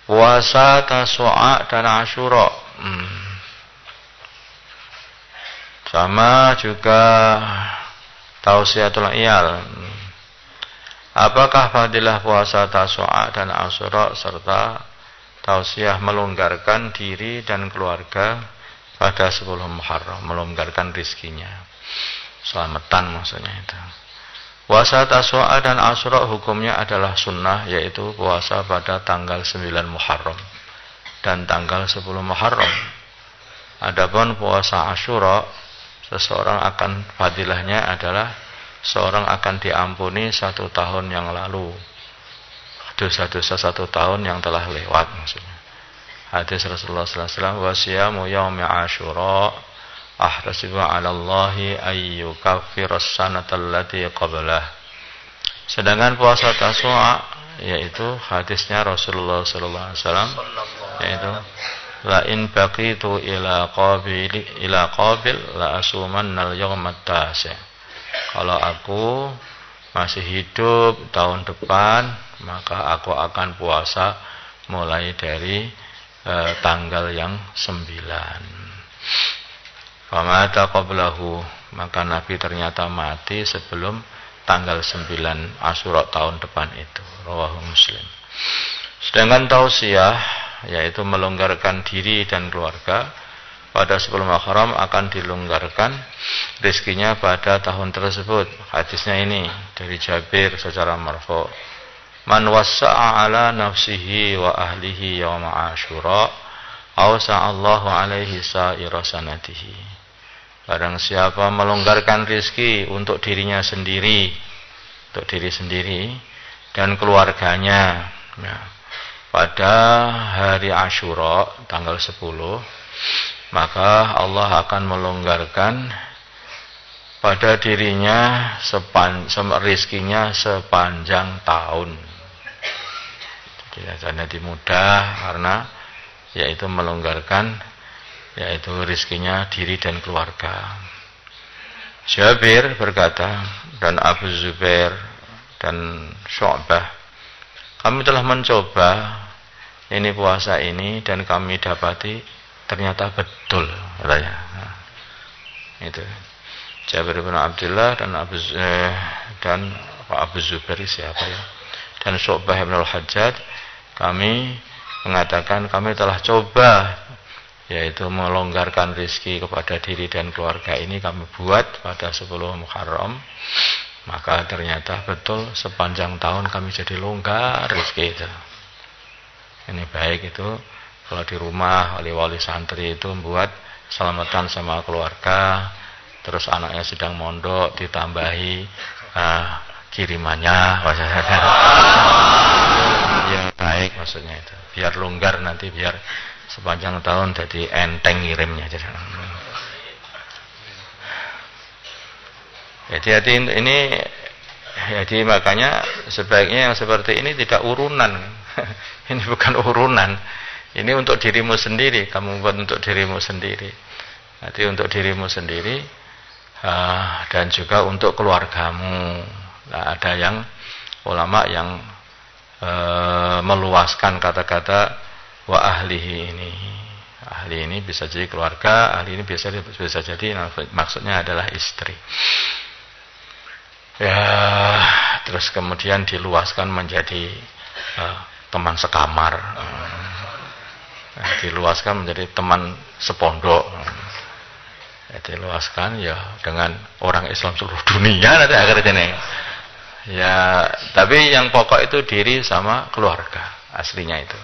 Puasa Tasu'a dan Asyura. Sama juga Tausiyatul Iyal. Apakah fadilah puasa Tasu'a dan Asyura serta tausiah melonggarkan diri dan keluarga pada 10 Muharram, melonggarkan rizkinya, selamatan maksudnya itu. Puasa Tasu'a dan Asyura hukumnya adalah sunnah, yaitu puasa pada tanggal 9 Muharram dan tanggal 10 Muharram. Adapun puasa Asyura, seseorang akan fadilahnya adalah seorang akan diampuni 1 tahun yang lalu, dosa-dosa 1 tahun yang telah lewat maksudnya. Hadis Rasulullah sallallahu alaihi wasallam, wa siyamu yaumi Asyura ahtasibu 'ala Allahi ay yukaffiras sanata allati qablah. Sedangkan puasa Tasu'a, yaitu hadisnya Rasulullah sallallahu alaihi wasallam, yaitu la in baqitu ila qabil la asumanna al-yawma at-tasi'. Kalau aku masih hidup tahun depan, maka aku akan puasa mulai dari tanggal yang 9. Famata qablahu, maka Nabi ternyata mati sebelum tanggal 9 Asyura tahun depan itu. Rawahu Muslim. Sedangkan tausiah, yaitu melonggarkan diri dan keluarga pada 10 Muharram, akan dilonggarkan rezekinya pada tahun tersebut. Hadisnya ini dari Jabir secara marfu'. Man wassa'a ala nafsihi wa ahlihi yawma Asyura awsa'allahu alaihi sa'ira sanatihi. Barang siapa melonggarkan rezeki untuk dirinya sendiri, untuk diri sendiri dan keluarganya, ya, pada hari Asyura tanggal 10, maka Allah akan melonggarkan pada dirinya rezekinya sepanjang tahun. Jadi mudah karena yaitu melonggarkan, yaitu rizkinya diri dan keluarga. Jabir berkata, dan Abu Zubair dan Syu'bah, kami telah mencoba ini puasa ini dan kami dapati ternyata betul, katanya. Itu Jabir bin Abdullah dan Abu Zubair siapa ya? Dan Syu'bah bin Al-Hajjaj, kami mengatakan kami telah coba, yaitu melonggarkan rezeki kepada diri dan keluarga ini kami buat pada 10 Muharram, maka ternyata betul sepanjang tahun kami jadi longgar rezeki itu. Ini baik itu kalau di rumah wali-wali santri itu membuat selamatan sama keluarga, terus anaknya sedang mondok ditambahi kirimannya, ya baik maksudnya itu, biar longgar nanti, biar sepanjang tahun jadi enteng ngirimnya. Jadi ini, jadi makanya sebaiknya yang seperti ini tidak urunan. Ini bukan urunan. Ini untuk dirimu sendiri, kamu buat untuk dirimu sendiri. Nanti untuk dirimu sendiri dan juga untuk keluargamu. Nah, ada yang ulama yang meluaskan kata-kata wa ahlihi ini. Ahli ini bisa jadi keluarga, ahli ini bisa jadi maksudnya adalah istri. Ya, terus kemudian diluaskan menjadi teman sekamar. Diluaskan menjadi teman sepondok. Diluaskan ya dengan orang Islam seluruh dunia nanti akhirnya nih. Ya, tapi yang pokok itu diri sama keluarga aslinya itu.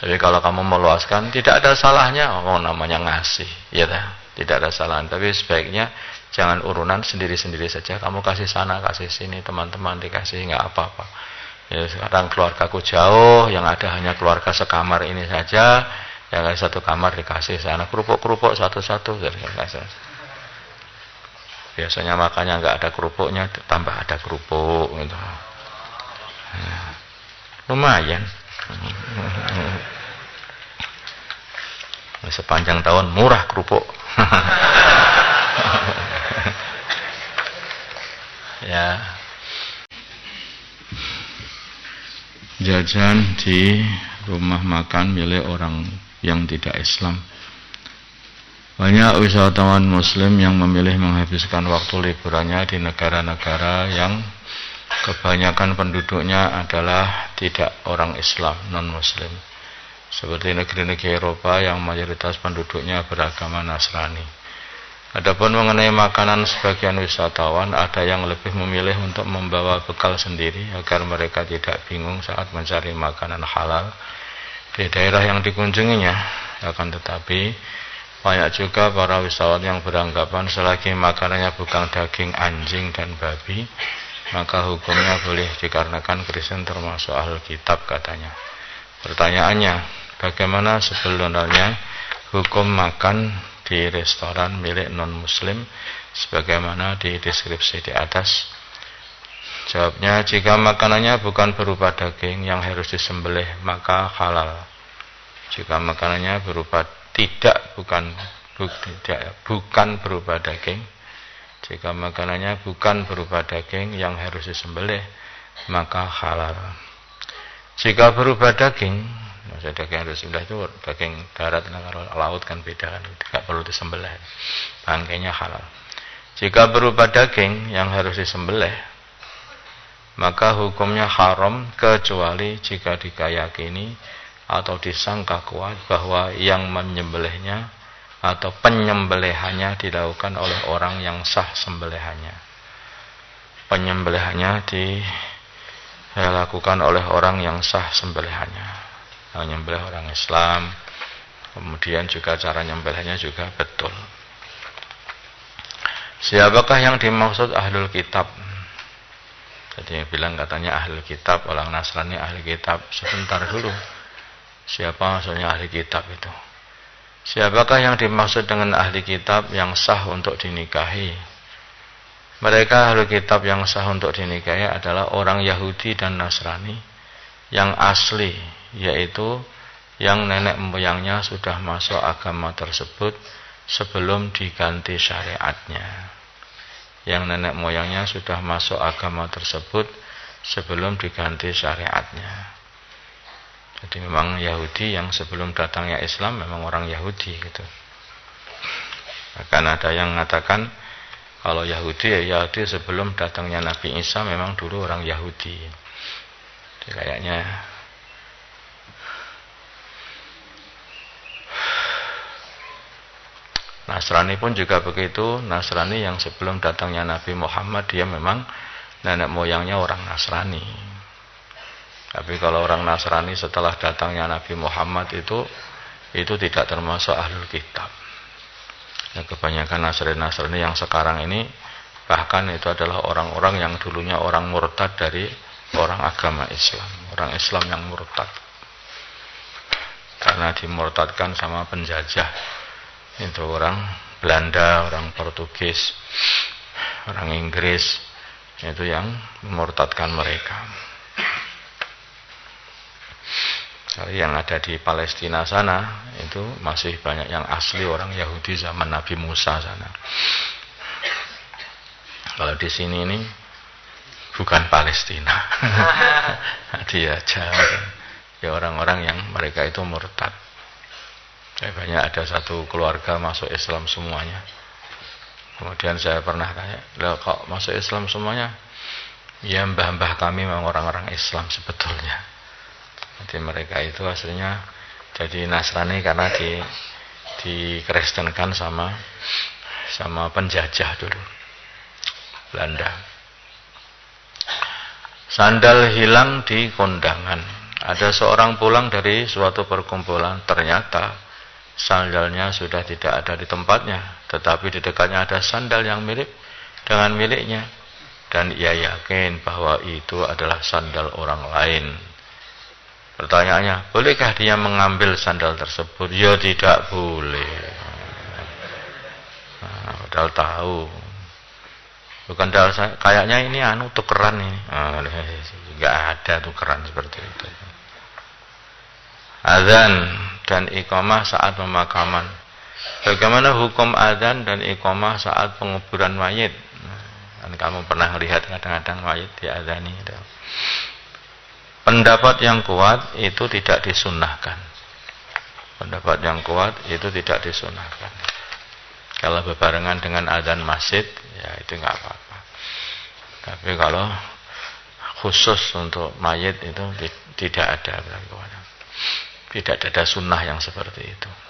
Jadi kalau kamu meluaskan tidak ada salahnya, namanya ngasih, ya tidak ada salahnya. Tapi sebaiknya jangan urunan sendiri-sendiri saja. Kamu kasih sana, kasih sini, teman-teman dikasih, nggak apa-apa. Ya, sekarang keluargaku jauh, yang ada hanya keluarga sekamar ini saja, yang ada satu kamar dikasih sana, kerupuk-kerupuk satu-satu. Biasanya makanya nggak ada kerupuknya, tambah ada kerupuk, gitu. Lumayan. Sepanjang tahun murah kerupuk. Ya. Jajan di rumah makan milik orang yang tidak Islam. Banyak wisatawan muslim yang memilih menghabiskan waktu liburannya di negara-negara yang kebanyakan penduduknya adalah tidak orang Islam, non-muslim. Seperti negeri-negeri Eropa yang mayoritas penduduknya beragama Nasrani. Adapun mengenai makanan, sebagian wisatawan ada yang lebih memilih untuk membawa bekal sendiri agar mereka tidak bingung saat mencari makanan halal di daerah yang dikunjunginya. Akan tetapi banyak juga para wisatawan yang beranggapan selagi makanannya bukan daging anjing dan babi, maka hukumnya boleh dikarenakan Kristen termasuk ahli kitab katanya. Pertanyaannya, bagaimana sebenarnya hukum makan di restoran milik non-muslim sebagaimana di deskripsi di atas? Jawabnya, jika makanannya bukan berupa daging yang harus disembelih, maka halal. Jika makanannya berupa bukan berupa daging, jika makanannya bukan berupa daging yang harus disembelih, maka halal. Jika berupa daging, maksudnya daging harus disembelih itu daging darat, laut kan beda kan, tidak perlu disembelih, bangkainya halal. Jika berupa daging yang harus disembelih, maka hukumnya haram kecuali jika diyakini atau disangka kuat bahwa yang menyembelihnya atau penyembelihannya dilakukan oleh orang yang sah sembelihannya. Penyembelihannya dilakukan oleh orang yang sah sembelihannya. Menyembelih orang Islam, kemudian juga cara nyembelihnya juga betul. Siapakah yang dimaksud ahlul kitab? Jadi bilang katanya ahlul kitab, orang Nasrani ahli kitab. Sebentar dulu. Siapa maksudnya ahli kitab itu? Siapakah yang dimaksud dengan ahli kitab yang sah untuk dinikahi? Mereka ahli kitab yang sah untuk dinikahi adalah orang Yahudi dan Nasrani yang asli, yaitu yang nenek moyangnya sudah masuk agama tersebut sebelum diganti syariatnya. Yang nenek moyangnya sudah masuk agama tersebut sebelum diganti syariatnya. Jadi memang Yahudi yang sebelum datangnya Islam memang orang Yahudi gitu. Bahkan ada yang mengatakan kalau Yahudi sebelum datangnya Nabi Isa memang dulu orang Yahudi. Jadi kayaknya Nasrani pun juga begitu. Nasrani yang sebelum datangnya Nabi Muhammad dia memang nenek moyangnya orang Nasrani. Tapi kalau orang Nasrani setelah datangnya Nabi Muhammad itu tidak termasuk ahlul kitab. Ya, kebanyakan Nasrani yang sekarang ini bahkan itu adalah orang-orang yang dulunya orang murtad dari orang agama Islam, orang Islam yang murtad. Karena dimurtadkan sama penjajah. Itu orang Belanda, orang Portugis, orang Inggris, itu yang memurtadkan mereka. Yang ada di Palestina sana itu masih banyak yang asli orang Yahudi zaman Nabi Musa sana. Kalau di sini ini bukan Palestina, dia Jawa, ya orang-orang yang mereka itu murtad. Banyak ada satu keluarga masuk Islam semuanya. Kemudian saya pernah tanya, "Lah kok masuk Islam semuanya?" Ya mbah-mbah kami memang orang-orang Islam sebetulnya. Jadi mereka itu aslinya jadi Nasrani karena dikristenkan sama penjajah dulu Belanda. Sandal hilang di kondangan. Ada seorang pulang dari suatu perkumpulan, ternyata sandalnya sudah tidak ada di tempatnya, tetapi di dekatnya ada sandal yang mirip dengan miliknya, dan ia yakin bahwa itu adalah sandal orang lain. Pertanyaannya, bolehkah dia mengambil sandal tersebut? Ya tidak boleh. Padahal tahu. Bukan kayaknya ini tukeran ini. Enggak ada tukeran seperti itu. Azan dan iqamah saat pemakaman. Bagaimana hukum azan dan iqamah saat penguburan mayit? Kamu pernah lihat kadang-kadang mayit diazani. Pendapat yang kuat itu tidak disunnahkan. Pendapat yang kuat itu tidak disunnahkan. Kalau berbarengan dengan adzan masjid, ya itu nggak apa-apa. Tapi kalau khusus untuk mayit itu tidak ada. Tidak ada sunnah yang seperti itu.